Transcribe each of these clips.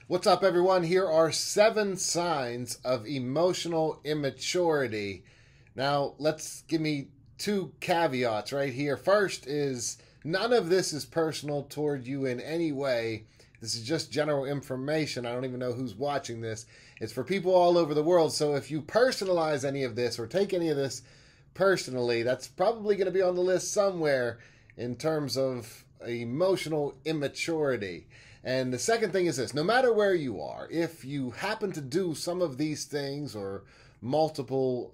What's up, everyone? Here are 7 signs of emotional immaturity. Now, let's give me 2 caveats right here. First is none of this is personal toward you in any way. This is just general information. I don't even know who's watching this. It's for people all over the world. So if you personalize any of this or take any of this personally, that's probably going to be on the list somewhere in terms of emotional immaturity. And the second thing is this: no matter where you are, if you happen to do some of these things or multiple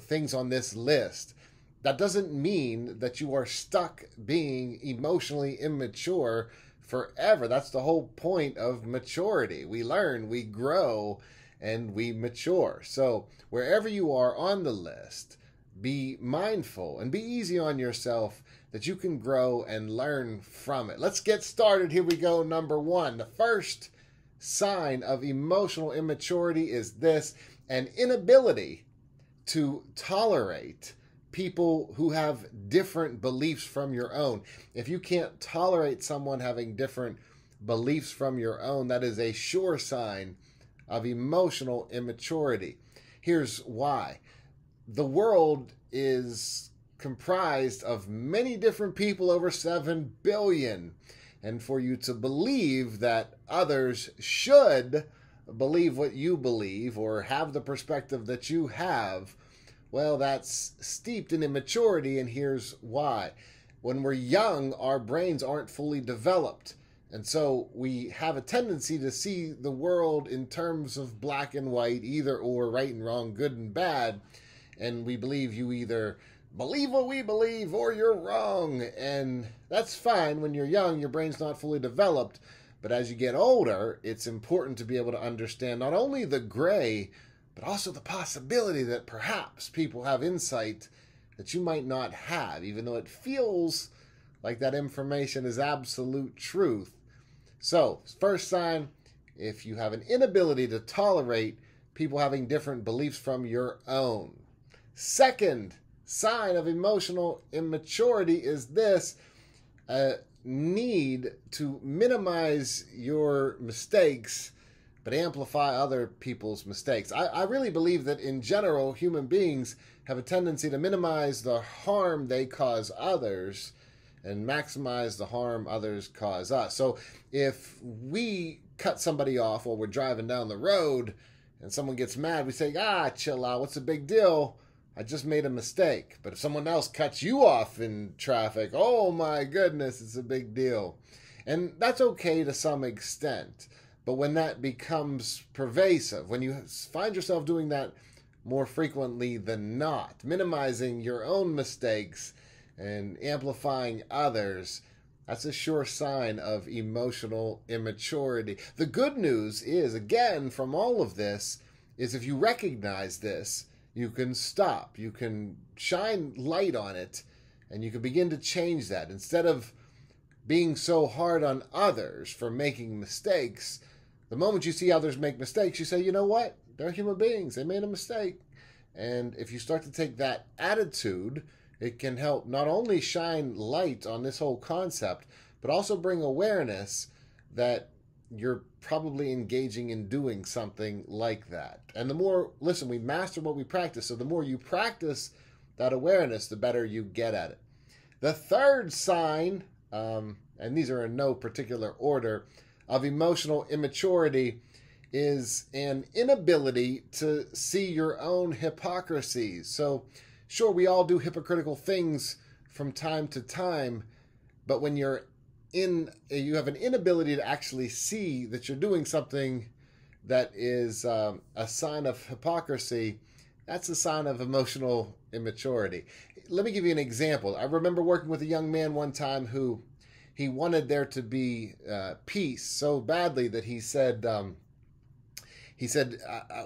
things on this list, that doesn't mean that you are stuck being emotionally immature forever. That's the whole point of maturity. We learn, we grow, and we mature. So wherever you are on the list, be mindful and be easy on yourself that you can grow and learn from it. Let's get started. Here we go. Number 1. The first sign of emotional immaturity is this: an inability to tolerate people who have different beliefs from your own. If you can't tolerate someone having different beliefs from your own, that is a sure sign of emotional immaturity. Here's why. The world is comprised of many different people, over 7 billion. And for you to believe that others should believe what you believe or have the perspective that you have, well, that's steeped in immaturity, and here's why. When we're young, our brains aren't fully developed. And so we have a tendency to see the world in terms of black and white, either or, right and wrong, good and bad. And we believe you either believe what we believe or you're wrong. And that's fine. When you're young, your brain's not fully developed. But as you get older, it's important to be able to understand not only the gray, but also the possibility that perhaps people have insight that you might not have, even though it feels like that information is absolute truth. So, first sign: if you have an inability to tolerate people having different beliefs from your own. Second sign of emotional immaturity is this: a need to minimize your mistakes but amplify other people's mistakes. I really believe that in general, human beings have a tendency to minimize the harm they cause others and maximize the harm others cause us. So if we cut somebody off while we're driving down the road and someone gets mad, we say, chill out, what's the big deal? I just made a mistake. But if someone else cuts you off in traffic, oh my goodness, it's a big deal. And that's okay to some extent. But when that becomes pervasive, when you find yourself doing that more frequently than not, minimizing your own mistakes and amplifying others, that's a sure sign of emotional immaturity. The good news is, again, from all of this, is if you recognize this, you can stop. You can shine light on it, and you can begin to change that. Instead of being so hard on others for making mistakes, the moment you see others make mistakes, you say, you know what? They're human beings. They made a mistake. And if you start to take that attitude, it can help not only shine light on this whole concept, but also bring awareness that you're probably engaging in doing something like that. And the more, listen, we master what we practice. So the more you practice that awareness, the better you get at it. The third sign, and these are in no particular order, of emotional immaturity is an inability to see your own hypocrises. So sure, we all do hypocritical things from time to time, but when you have an inability to actually see that you're doing something that is a sign of hypocrisy, that's a sign of emotional immaturity. Let me give you an example. I remember working with a young man one time who he wanted there to be peace so badly that he said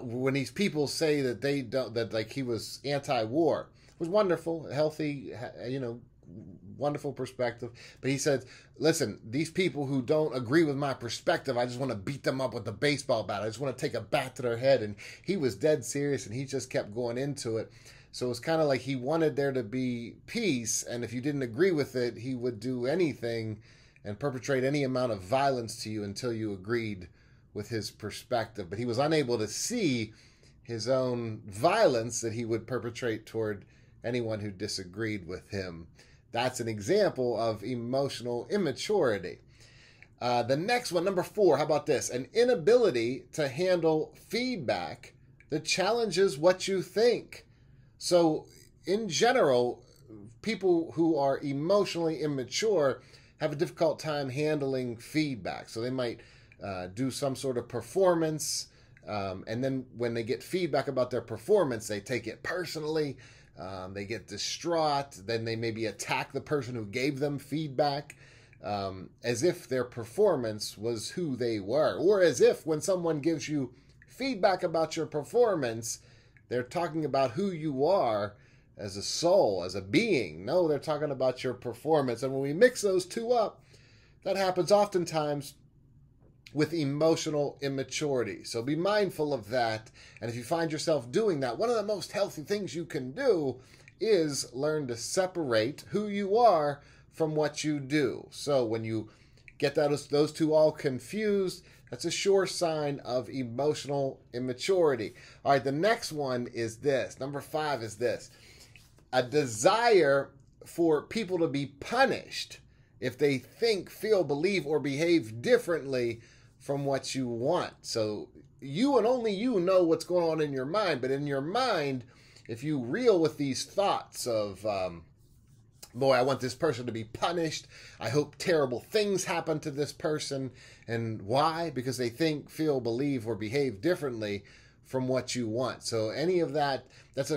when these people say that they don't, that like he was anti-war, it was wonderful, healthy, wonderful perspective. But he said, listen, these people who don't agree with my perspective, I just want to beat them up with a baseball bat. I just want to take a bat to their head. And he was dead serious, and he just kept going into it. So it's kind of like he wanted there to be peace, and if you didn't agree with it, he would do anything and perpetrate any amount of violence to you until you agreed with his perspective, but he was unable to see his own violence that he would perpetrate toward anyone who disagreed with him. That's an example of emotional immaturity. The next one, number 4, how about this? An inability to handle feedback that challenges what you think. So, in general, people who are emotionally immature have a difficult time handling feedback. So they might do some sort of performance, and then when they get feedback about their performance, they take it personally. They get distraught. Then they maybe attack the person who gave them feedback, as if their performance was who they were. Or as if when someone gives you feedback about your performance, they're talking about who you are as a soul, as a being. No, they're talking about your performance. And when we mix those two up, that happens oftentimes with emotional immaturity. So be mindful of that. And if you find yourself doing that, one of the most healthy things you can do is learn to separate who you are from what you do. So when you get those two all confused, that's a sure sign of emotional immaturity. All right, the next one is this. Number 5 is this. A desire for people to be punished if they think, feel, believe, or behave differently from what you want. So you and only you know what's going on in your mind. But in your mind, if you reel with these thoughts of, boy, I want this person to be punished. I hope terrible things happen to this person. And why? Because they think, feel, believe, or behave differently from what you want. So any of that,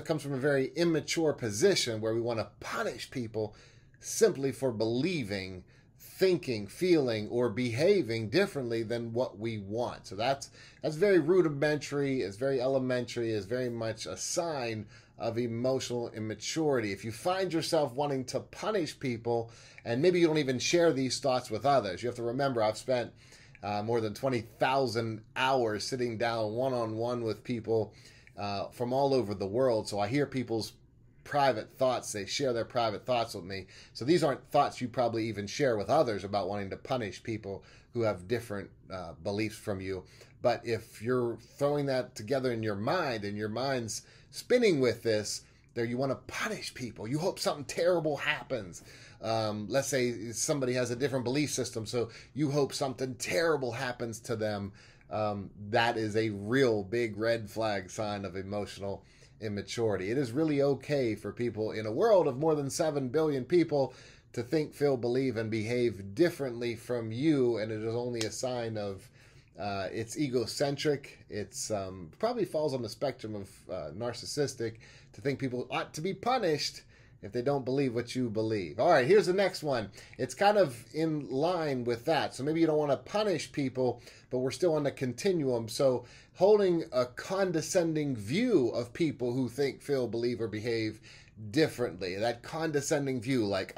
comes from a very immature position where we want to punish people simply for believing, thinking, feeling, or behaving differently than what we want. So that's very rudimentary, it's very elementary, it's very much a sign of emotional immaturity. If you find yourself wanting to punish people, and maybe you don't even share these thoughts with others, you have to remember I've spent more than 20,000 hours sitting down one-on-one with people from all over the world. So I hear people's private thoughts. They share their private thoughts with me. So these aren't thoughts you probably even share with others about wanting to punish people who have different beliefs from you. But if you're throwing that together in your mind and your mind's spinning with this, there you want to punish people. You hope something terrible happens. Let's say somebody has a different belief system, so you hope something terrible happens to them. That is a real big red flag sign of emotional immaturity. It is really okay for people in a world of more than 7 billion people to think, feel, believe, and behave differently from you, and it is only a sign of it's egocentric. It's probably falls on the spectrum of narcissistic to think people ought to be punished if they don't believe what you believe. All right, here's the next one. It's kind of in line with that. So maybe you don't want to punish people, but we're still on the continuum. So holding a condescending view of people who think, feel, believe, or behave differently. That condescending view, like,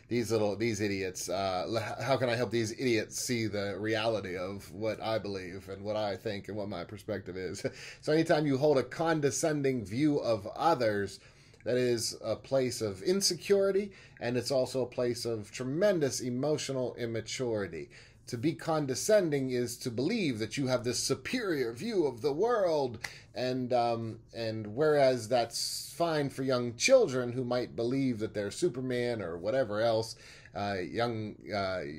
these idiots. How can I help these idiots see the reality of what I believe and what I think and what my perspective is? So anytime you hold a condescending view of others, that is a place of insecurity, and it's also a place of tremendous emotional immaturity. To be condescending is to believe that you have this superior view of the world, and whereas that's fine for young children who might believe that they're Superman or whatever else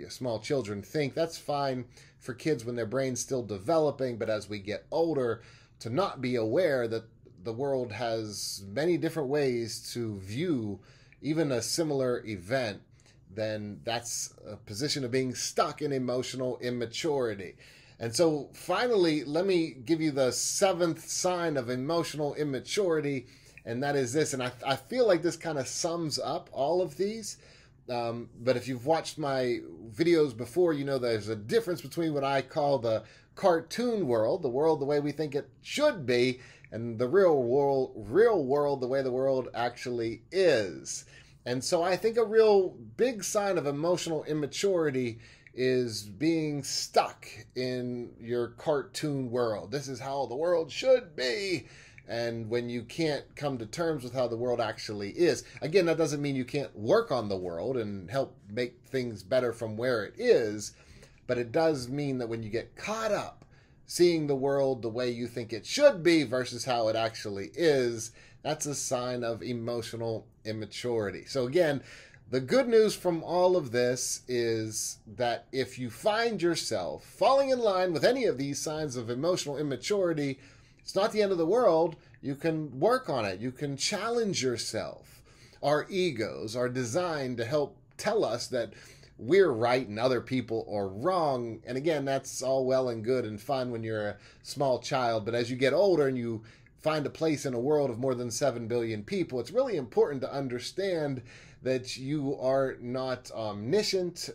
small children think, that's fine for kids when their brain's still developing. But as we get older, to not be aware that the world has many different ways to view even a similar event, then that's a position of being stuck in emotional immaturity. And so finally, let me give you the 7th sign of emotional immaturity, and that is this. And I feel like this kind of sums up all of these. But if you've watched my videos before, you know there's a difference between what I call the cartoon world, the world the way we think it should be, and the real world, the way the world actually is. And so I think a real big sign of emotional immaturity is being stuck in your cartoon world. This is how the world should be. And when you can't come to terms with how the world actually is, again, that doesn't mean you can't work on the world and help make things better from where it is, but it does mean that when you get caught up seeing the world the way you think it should be versus how it actually is, that's a sign of emotional immaturity. So again, the good news from all of this is that if you find yourself falling in line with any of these signs of emotional immaturity, it's not the end of the world. You can work on it. You can challenge yourself. Our egos are designed to help tell us that we're right and other people are wrong. And again, that's all well and good and fun when you're a small child. But as you get older and you find a place in a world of more than 7 billion people, it's really important to understand that you are not omniscient,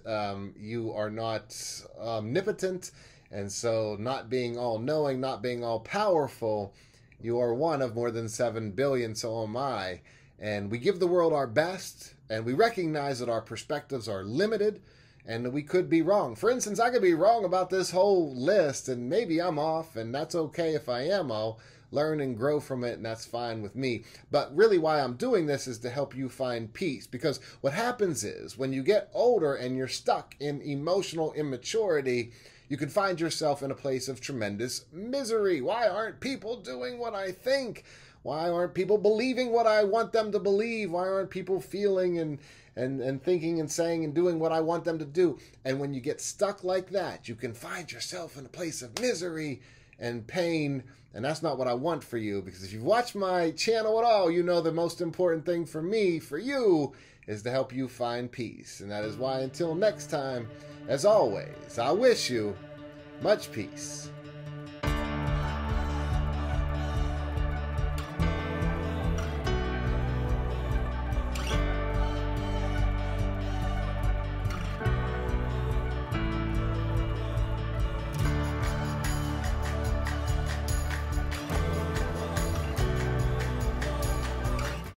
you are not omnipotent, and so not being all-knowing, not being all-powerful, you are one of more than 7 billion, so am I. And we give the world our best, and we recognize that our perspectives are limited, and that we could be wrong. For instance, I could be wrong about this whole list, and maybe I'm off, and that's okay if I am. I'll learn and grow from it, and that's fine with me. But really why I'm doing this is to help you find peace. Because what happens is when you get older and you're stuck in emotional immaturity, you can find yourself in a place of tremendous misery. Why aren't people doing what I think? Why aren't people believing what I want them to believe? Why aren't people feeling and thinking and saying and doing what I want them to do? And when you get stuck like that, you can find yourself in a place of misery and pain. And that's not what I want for you, because if you've watched my channel at all, you know the most important thing for me, for you, is to help you find peace. And that is why until next time, as always, I wish you much peace.